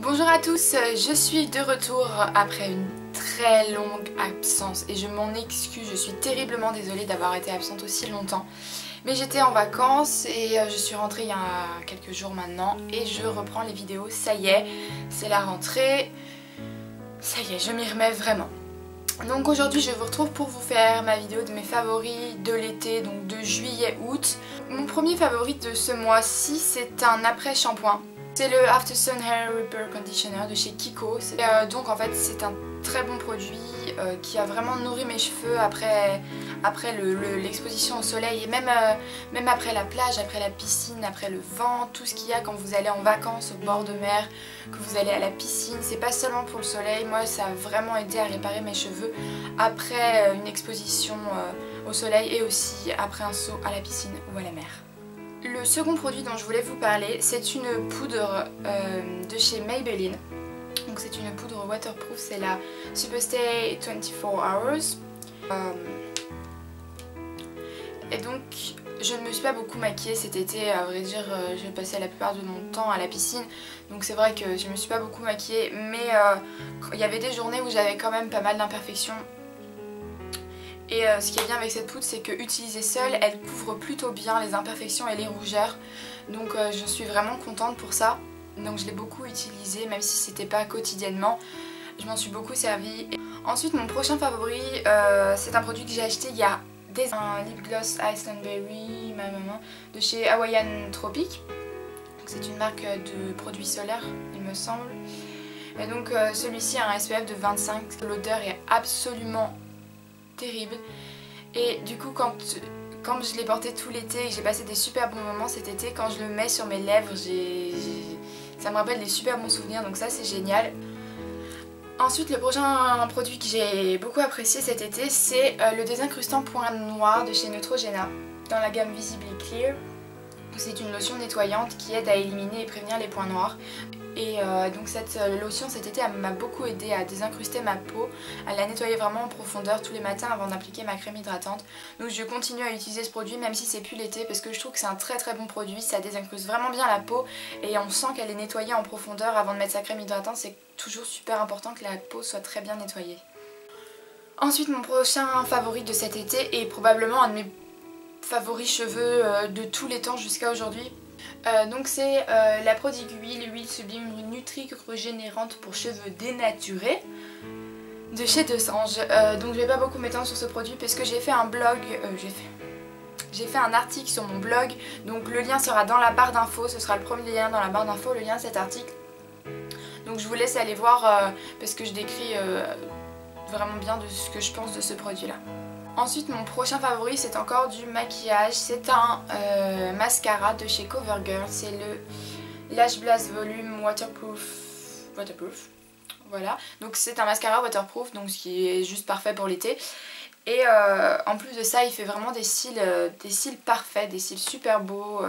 Bonjour à tous, je suis de retour après une très longue absence et je m'en excuse, je suis terriblement désolée d'avoir été absente aussi longtemps. Mais j'étais en vacances et je suis rentrée il y a quelques jours maintenant et je reprends les vidéos, ça y est, c'est la rentrée, ça y est, je m'y remets vraiment. Donc aujourd'hui je vous retrouve pour vous faire ma vidéo de mes favoris de l'été, donc de juillet-août. Mon premier favori de ce mois-ci c'est un après-shampoing. C'est le After Sun Hair Repair Conditioner de chez Kiko. Donc en fait c'est un très bon produit qui a vraiment nourri mes cheveux après l'exposition au soleil et même après la plage, après la piscine, après le vent, tout ce qu'il y a quand vous allez en vacances au bord de mer, que vous allez à la piscine. C'est pas seulement pour le soleil, moi ça a vraiment aidé à réparer mes cheveux après une exposition au soleil et aussi après un saut à la piscine ou à la mer. Le second produit dont je voulais vous parler, c'est une poudre de chez Maybelline. Donc c'est une poudre waterproof, c'est la Superstay 24 Hours. Et donc je ne me suis pas beaucoup maquillée cet été, à vrai dire je passais la plupart de mon temps à la piscine. Donc c'est vrai que je me suis pas beaucoup maquillée, mais il y avait des journées où j'avais quand même pas mal d'imperfections. Et ce qui est bien avec cette poudre, c'est que utilisée seule, elle couvre plutôt bien les imperfections et les rougeurs. Donc je suis vraiment contente pour ça. Donc je l'ai beaucoup utilisée, même si c'était pas quotidiennement. Je m'en suis beaucoup servie. Ensuite mon prochain favori, c'est un produit que j'ai acheté il y a un lip gloss Iceland Berry de chez Hawaiian Tropic. C'est une marque de produits solaires il me semble. Et donc celui-ci a un SPF de 25. L'odeur est absolument terrible. Et du coup quand je l'ai porté tout l'été et que j'ai passé des super bons moments cet été, quand je le mets sur mes lèvres, ça me rappelle des super bons souvenirs, donc ça c'est génial. Ensuite le prochain produit que j'ai beaucoup apprécié cet été, c'est le désincrustant point noir de chez Neutrogena dans la gamme Visibly Clear. C'est une lotion nettoyante qui aide à éliminer et prévenir les points noirs. Et donc cette lotion cet été m'a beaucoup aidé à désincruster ma peau, à la nettoyer vraiment en profondeur tous les matins avant d'appliquer ma crème hydratante. Donc je continue à utiliser ce produit même si c'est plus l'été, parce que je trouve que c'est un très bon produit, ça désincruste vraiment bien la peau et on sent qu'elle est nettoyée en profondeur avant de mettre sa crème hydratante. C'est toujours super important que la peau soit très bien nettoyée. Ensuite mon prochain favori de cet été est probablement un de mes favoris cheveux de tous les temps jusqu'à aujourd'hui. Donc c'est la Prodigue huile sublime nutri-régénérante pour cheveux dénaturés de chez Desange. Donc je vais pas beaucoup m'étendre sur ce produit parce que j'ai fait un blog, j'ai fait un article sur mon blog, donc le lien sera dans la barre d'infos, ce sera le premier lien dans la barre d'infos, le lien de cet article. Donc je vous laisse aller voir parce que je décris vraiment bien de ce que je pense de ce produit là. Ensuite mon prochain favori c'est encore du maquillage, c'est un mascara de chez CoverGirl, c'est le Lash Blast Volume Waterproof. Voilà, donc c'est un mascara waterproof, donc ce qui est juste parfait pour l'été. Et en plus de ça il fait vraiment des cils parfaits, des cils super beaux,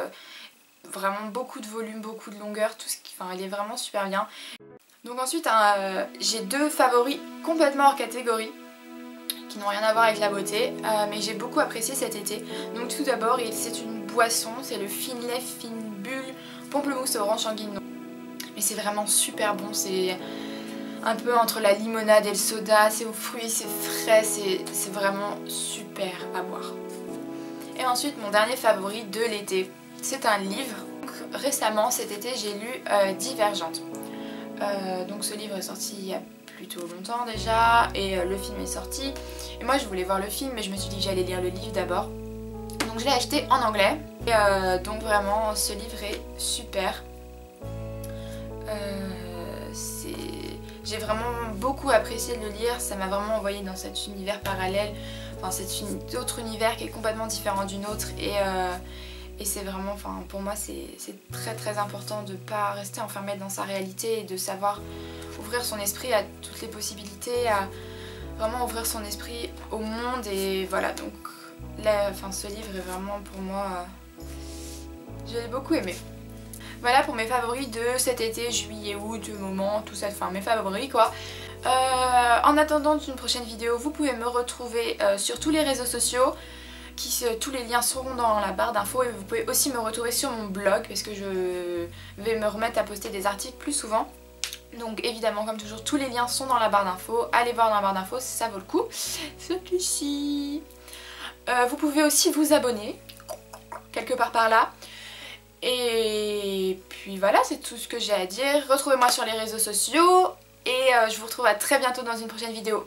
vraiment beaucoup de volume, beaucoup de longueur, enfin il est vraiment super bien. Donc ensuite j'ai deux favoris complètement hors catégorie, qui n'ont rien à voir avec la beauté, mais j'ai beaucoup apprécié cet été. Donc tout d'abord c'est une boisson, c'est le Finlay Fine Bulle Pamplemousse Orange Sanguine. Mais c'est vraiment super bon, c'est un peu entre la limonade et le soda, c'est aux fruits, c'est frais, c'est vraiment super à boire. Et ensuite mon dernier favori de l'été, c'est un livre. Donc, récemment cet été j'ai lu Divergente. Donc ce livre est sorti il y a plutôt longtemps déjà et le film est sorti. Et moi je voulais voir le film mais je me suis dit que j'allais lire le livre d'abord. Donc je l'ai acheté en anglais. Et donc vraiment ce livre est super. J'ai vraiment beaucoup apprécié de le lire, ça m'a vraiment envoyé dans cet univers parallèle, enfin cet autre univers qui est complètement différent du nôtre et c'est vraiment, enfin pour moi c'est très important de ne pas rester enfermé dans sa réalité et de savoir ouvrir son esprit à toutes les possibilités, à vraiment ouvrir son esprit au monde. Et voilà, donc là, ce livre est vraiment pour moi, je l'ai beaucoup aimé. Voilà pour mes favoris de cet été, juillet, août, moment, tout ça, enfin mes favoris quoi. En attendant une prochaine vidéo, vous pouvez me retrouver sur tous les réseaux sociaux. Tous les liens seront dans la barre d'infos et vous pouvez aussi me retrouver sur mon blog parce que je vais me remettre à poster des articles plus souvent. Donc évidemment comme toujours tous les liens sont dans la barre d'infos, allez voir dans la barre d'infos si ça vaut le coup. Celui-ci. Vous pouvez aussi vous abonner, quelque part par là. Et puis voilà, c'est tout ce que j'ai à dire. Retrouvez-moi sur les réseaux sociaux et je vous retrouve à très bientôt dans une prochaine vidéo.